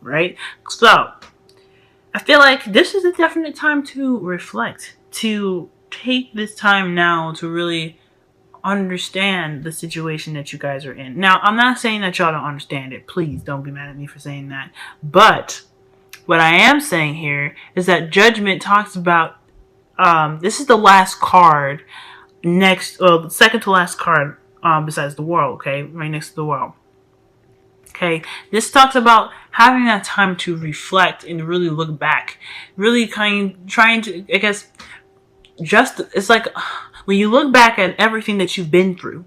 right? So I feel like this is a definite time to reflect, to take this time now to really understand the situation that you guys are in. Now, I'm not saying that y'all don't understand it. Please don't be mad at me for saying that. But what I am saying here is that Judgment talks about this is the last card next, the second to last card besides the world, okay? Right next to the world. Okay, this talks about having that time to reflect and really look back, really trying to, I guess, just it's like when you look back at everything that you've been through.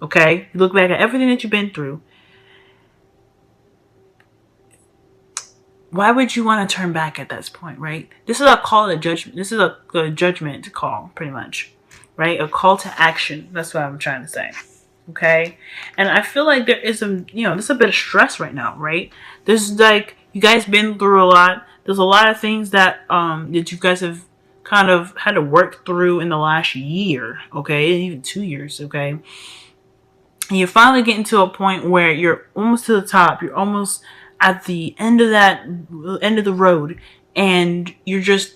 Okay, you look back at everything that you've been through. Why would you want to turn back at this point, right? This is a call to judgment. This is a judgment call, pretty much, right? A call to action. That's what I'm trying to say. Okay, and I feel like there is there's a bit of stress right now, right? There's like, you guys been through a lot. There's a lot of things that you guys have kind of had to work through in the last year, okay, even 2 years, okay. And you're finally getting to a point where you're almost to the top. You're almost at the end of the road, and you're just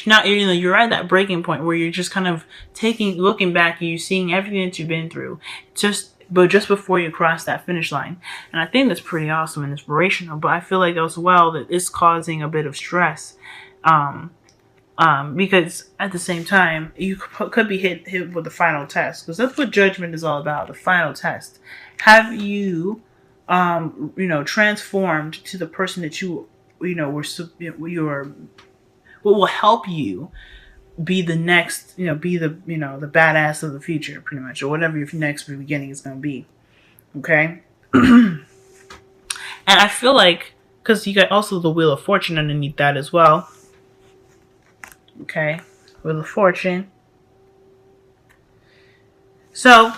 not, you're at that breaking point where you're just kind of looking back, and you're seeing everything that you've been through, just before you cross that finish line. And I think that's pretty awesome and inspirational. But I feel like as well that it's causing a bit of stress, because at the same time you could be hit with the final test, because that's what Judgment is all about. The final test. Have you transformed to the person that you are, what will help you be the next, be the, the badass of the future, pretty much, or whatever your next beginning is going to be. Okay. And I feel like, because you got also the Wheel of Fortune underneath that as well. Okay. Wheel of Fortune. So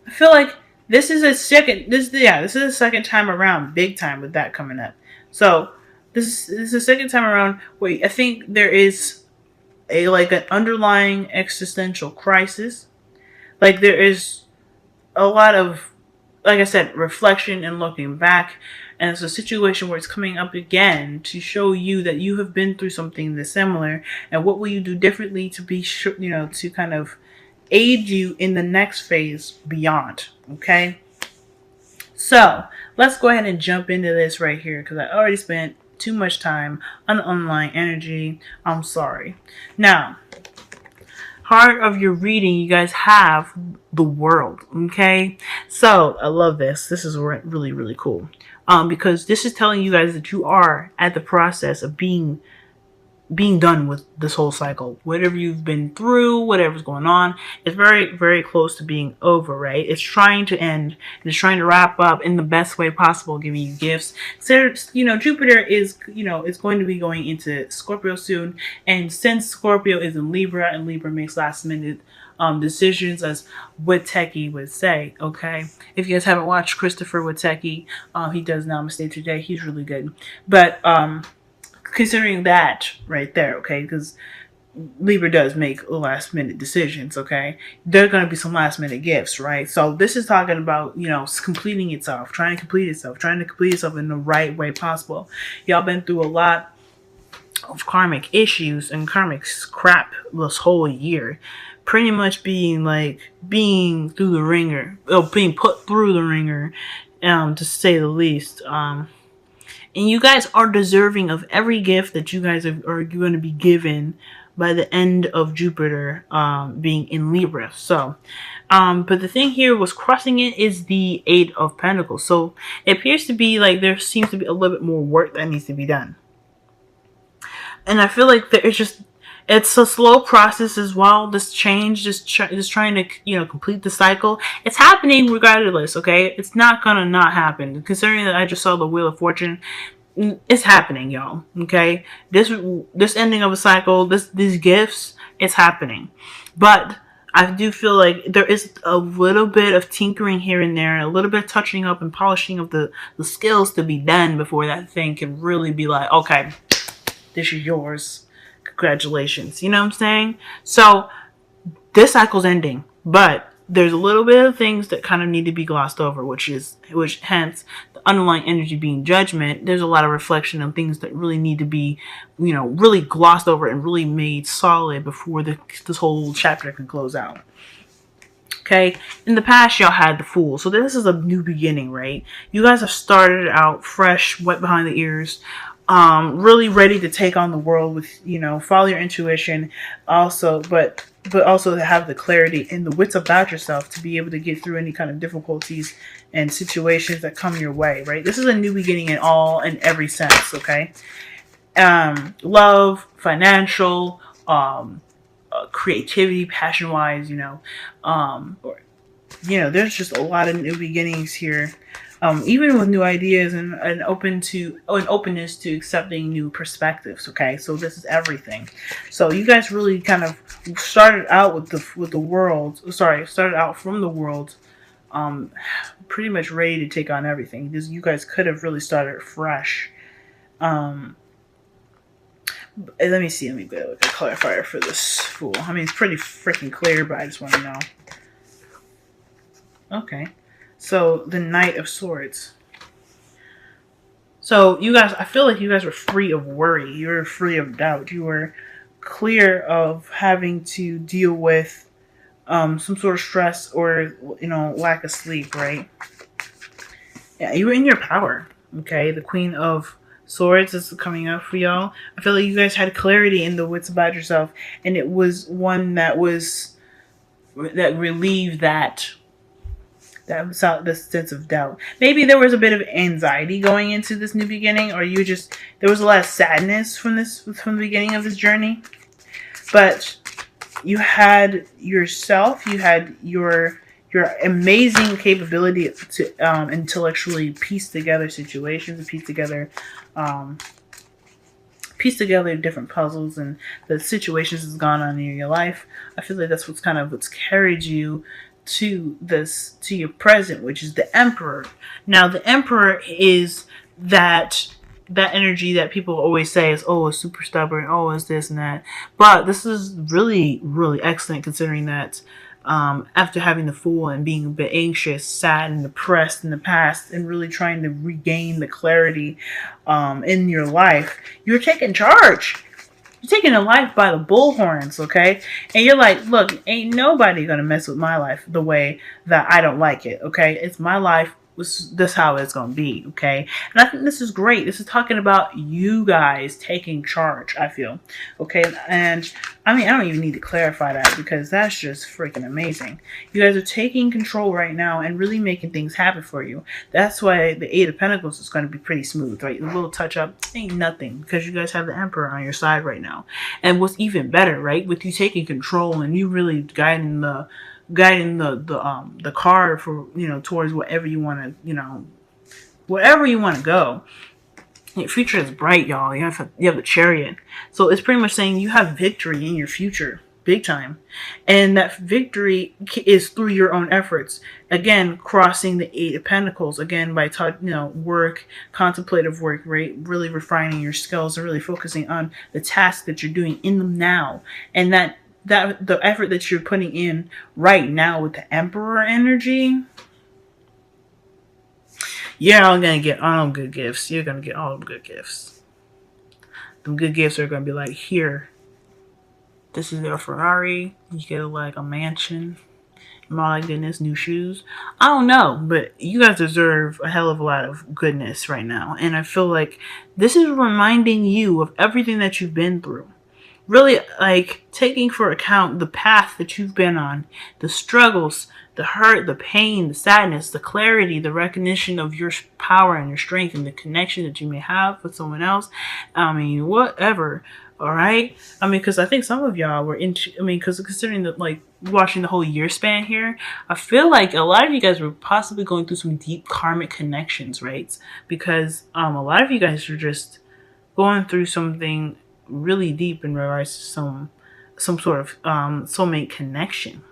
I feel like this is a second time around, big time, with that coming up. So this is the second time around where I think there is an underlying existential crisis. Like, there is a lot of, like I said, reflection and looking back. And it's a situation where it's coming up again to show you that you have been through something that's similar, and what will you do differently to be sure, to kind of aid you in the next phase beyond. Okay. So let's go ahead and jump into this right here, because I already spent too much time on online energy. I'm sorry. Now, heart of your reading, you guys have the World. Okay. So I love this. This is really, really cool. Because this is telling you guys that you are at the process of being done with this whole cycle. Whatever you've been through, whatever's going on, it's very, very close to being over, right? It's trying to end, and it's trying to wrap up in the best way possible, giving you gifts. So, Jupiter is, is going to be going into Scorpio soon. And since Scorpio is in Libra, and Libra makes last minute decisions, as Witeki would say, okay? If you guys haven't watched Christopher Witeki, he does Namaste Today. He's really good. But, considering that right there, okay, because Libra does make last minute decisions, okay, there are going to be some last minute gifts, right? So this is talking about, completing itself, trying to complete itself in the right way possible. Y'all been through a lot of karmic issues and karmic crap this whole year, pretty much being through the ringer, or being put through the ringer, to say the least. And you guys are deserving of every gift that you guys are going to be given by the end of Jupiter being in Libra. So, but the thing here was crossing it is the Eight of Pentacles. So it appears to be like there seems to be a little bit more work that needs to be done. And I feel like it's a slow process as well. This change, just trying to, complete the cycle. It's happening regardless, okay? It's not gonna not happen. Considering that I just saw the Wheel of Fortune, it's happening, y'all, okay? This ending of a cycle, these gifts, it's happening. But I do feel like there is a little bit of tinkering here and there, a little bit of touching up and polishing of the skills to be done before that thing can really be like, okay, this is yours. Congratulations. You know what I'm saying? So this cycle's ending, but there's a little bit of things that kind of need to be glossed over, which hence the underlying energy being judgment, there's a lot of reflection on things that really need to be, really glossed over and really made solid before this whole chapter can close out. Okay, in the past, y'all had the Fool. So this is a new beginning, right? You guys have started out fresh, wet behind the ears, really ready to take on the world with, follow your intuition also, but also to have the clarity and the wits about yourself to be able to get through any kind of difficulties and situations that come your way, right? This is a new beginning in every sense, okay? Love, financial, creativity, passion-wise, there's just a lot of new beginnings here, even with new ideas and an openness to accepting new perspectives. Okay, so this is everything. So you guys really kind of started out with the world. Started out from the world, pretty much ready to take on everything. You guys could have really started fresh. Let me see. Let me get a clarifier for this Fool. I mean, it's pretty freaking clear, but I just want to know. Okay. So, the Knight of Swords. So, you guys, I feel like you guys were free of worry. You were free of doubt. You were clear of having to deal with some sort of stress or, lack of sleep, right? Yeah, you were in your power. Okay. The Queen of Swords is coming up for y'all. I feel like you guys had clarity in the wits about yourself, and it was one that relieved that sense of doubt. Maybe there was a bit of anxiety going into this new beginning, or there was a lot of sadness from the beginning of this journey. But you had yourself, you had your amazing capability to intellectually piece together situations and piece together different puzzles and the situations that's gone on in your life. I feel like that's what's carried you to your present, which is the Emperor. Now, the Emperor is that energy that people always say is, oh, it's super stubborn, oh, it's this and that. But this is really, really excellent, considering that after having the Fool and being a bit anxious, sad, and depressed in the past, and really trying to regain the clarity in your life, you're taking charge. You're taking a life by the bullhorns, okay? And you're like, look, ain't nobody gonna mess with my life the way that I don't like it, okay? It's my life. This how it's going to be, okay? And I think this is great. This is talking about you guys taking charge, I feel, okay? And I mean, I don't even need to clarify that, because that's just freaking amazing. You guys are taking control right now and really making things happen for you. That's why the Eight of Pentacles is going to be pretty smooth, right? A little touch up ain't nothing, because you guys have the Emperor on your side right now. And what's even better, right? With you taking control and you really guiding the car for, towards whatever you want to go. Your future is bright, y'all. You have the Chariot. So it's pretty much saying you have victory in your future, big time. And that victory is through your own efforts. Again, crossing the Eight of Pentacles, again, by work, contemplative work, right? Really refining your skills and really focusing on the task that you're doing in the now. And that the effort that you're putting in right now with the Emperor energy, you're all gonna get all them good gifts. You're gonna get all them good gifts. Them good gifts are gonna be like, here, this is your Ferrari. You get a mansion. My goodness, new shoes. I don't know, but you guys deserve a hell of a lot of goodness right now. And I feel like this is reminding you of everything that you've been through. Really, taking for account the path that you've been on, the struggles, the hurt, the pain, the sadness, the clarity, the recognition of your power and your strength and the connection that you may have with someone else. I mean, whatever. All right. I mean, because I think some of y'all were because considering that, watching the whole year span here, I feel like a lot of you guys were possibly going through some deep karmic connections, right? Because a lot of you guys are just going through something really deep in regards to some sort of soulmate connection.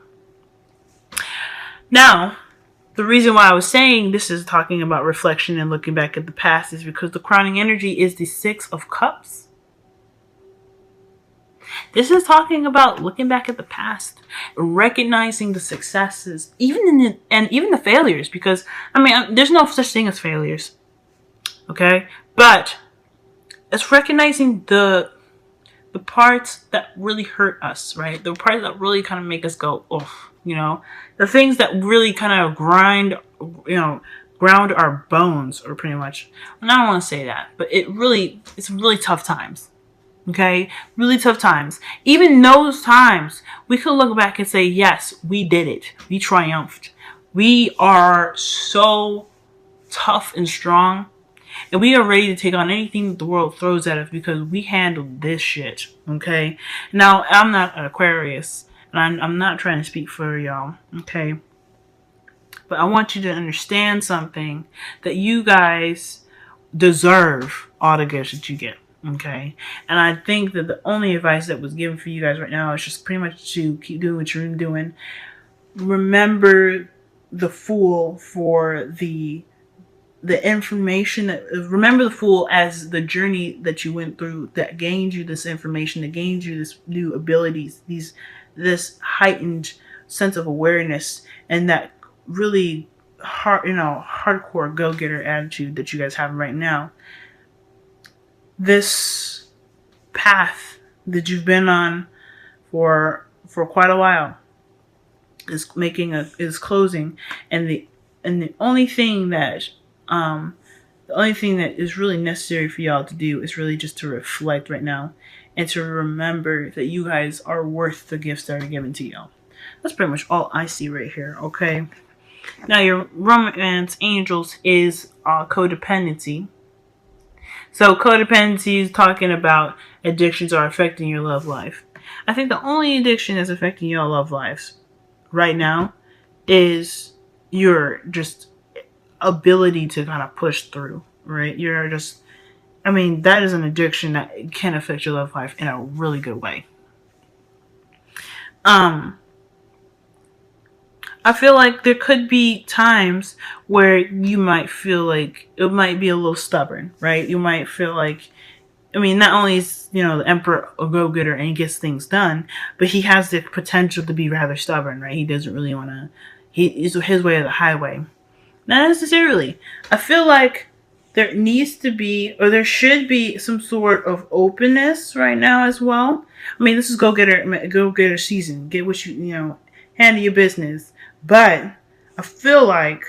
Now, the reason why I was saying this is talking about reflection and looking back at the past is because the crowning energy is the Six of Cups. This is talking about looking back at the past, recognizing the successes, even the failures, because there's no such thing as failures. Okay? But it's recognizing the parts that really hurt us, right? The parts that really kind of make us go, oh, the things that really kind of ground our bones, or pretty much. And I don't want to say that, but it's really tough times. Okay? Really tough times. Even those times, we could look back and say, yes, we did it. We triumphed. We are so tough and strong. And we are ready to take on anything that the world throws at us because we handled this shit. Okay? Now, I'm not an Aquarius. And I'm not trying to speak for y'all. Okay? But I want you to understand something. That you guys deserve all the gifts that you get. Okay? And I think that the only advice that was given for you guys right now is just pretty much to keep doing what you're doing. Remember the Fool for the information remember the Fool as the journey that you went through that gained you this information, that gained you this new abilities, this heightened sense of awareness, and that really hardcore go-getter attitude that you guys have right now. This path that you've been on for quite a while is closing, and the only thing that is really necessary for y'all to do is really just to reflect right now and to remember that you guys are worth the gifts that are given to y'all. That's pretty much all I see right here, okay? Now, your romance angels is codependency. So codependency is talking about addictions are affecting your love life. I think the only addiction that's affecting your love lives right now is your just ability to kind of push through, right? That is an addiction that can affect your love life in a really good way. I feel like there could be times where you might feel like it might be a little stubborn, right? You might feel like, not only is, the emperor a go-getter and he gets things done, but he has the potential to be rather stubborn, right? He doesn't really want to, he's his way or the highway. Not necessarily. I feel like there needs to be, or there should be, some sort of openness right now as well. This is go-getter season. Get what handle your business. But I feel like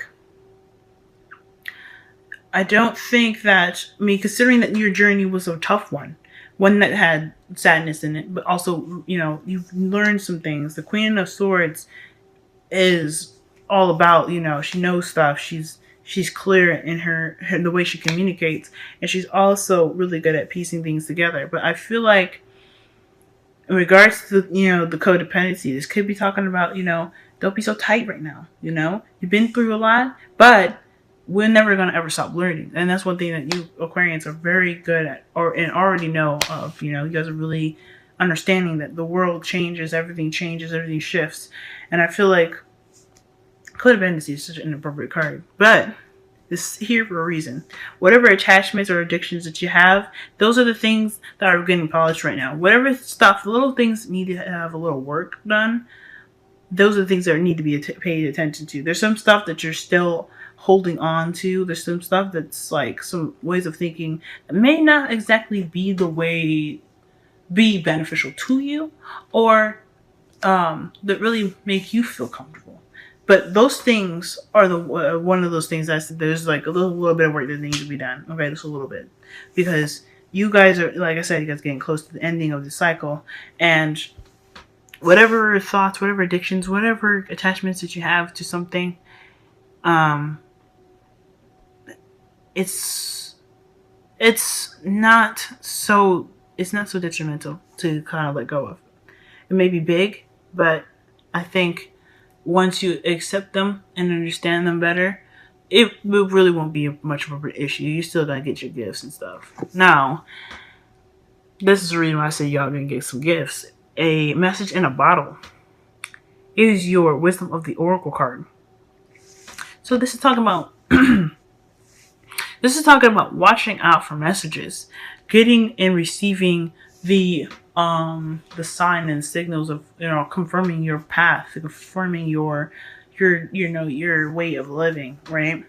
I don't think that, considering that your journey was a tough one that had sadness in it, but also, you've learned some things. The Queen of Swords is all about, she knows stuff. She's clear in her the way she communicates, and she's also really good at piecing things together. But I feel like in regards to, the codependency, this could be talking about, don't be so tight right now. You've been through a lot, but we're never going to ever stop learning. And that's one thing that you Aquarians are very good at, and already know of. You guys are really understanding that the world changes, everything shifts. And I feel like codependency is such an appropriate card. But this is here for a reason. Whatever attachments or addictions that you have, those are the things that are getting polished right now. Whatever stuff, little things need to have a little work done. Those are the things that need to be paid attention to. There's some stuff that you're still holding on to. There's some stuff that's like some ways of thinking that may not exactly be beneficial to you, or that really make you feel comfortable. But those things are one of those things that there's like a little bit of work that needs to be done. Okay, just a little bit, because you guys are, like I said, you guys are getting close to the ending of the cycle, and whatever thoughts, whatever addictions, whatever attachments that you have to something, it's not so detrimental to kind of let go of. It may be big, but I think once you accept them and understand them better, it really won't be much of an issue. You still gotta get your gifts and stuff. Now, this is the reason why I say y'all gonna get some gifts. A message in a bottle is your Wisdom of the Oracle card. So this is talking about watching out for messages, getting and receiving the sign and signals of confirming your path, confirming your way of living, right?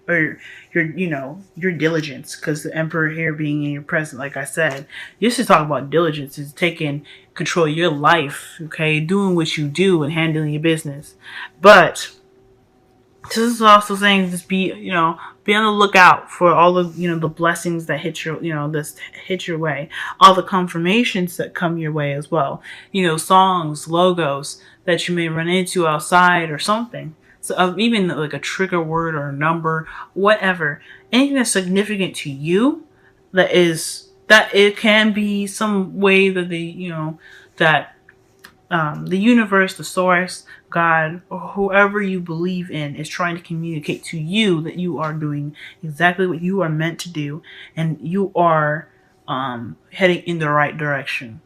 or your diligence, because the Emperor here being in your present, like I said, this is talking about diligence, is taking control of your life, okay, doing what you do and handling your business. But this is also saying, just be on the lookout for all the the blessings that hit your this hit your way, all the confirmations that come your way as well. Songs, logos that you may run into outside or something. So even like a trigger word or a number, whatever, anything that's significant to you, that it can be some way that that the universe, the source, God, or whoever you believe in is trying to communicate to you that you are doing exactly what you are meant to do, and you are heading in the right direction.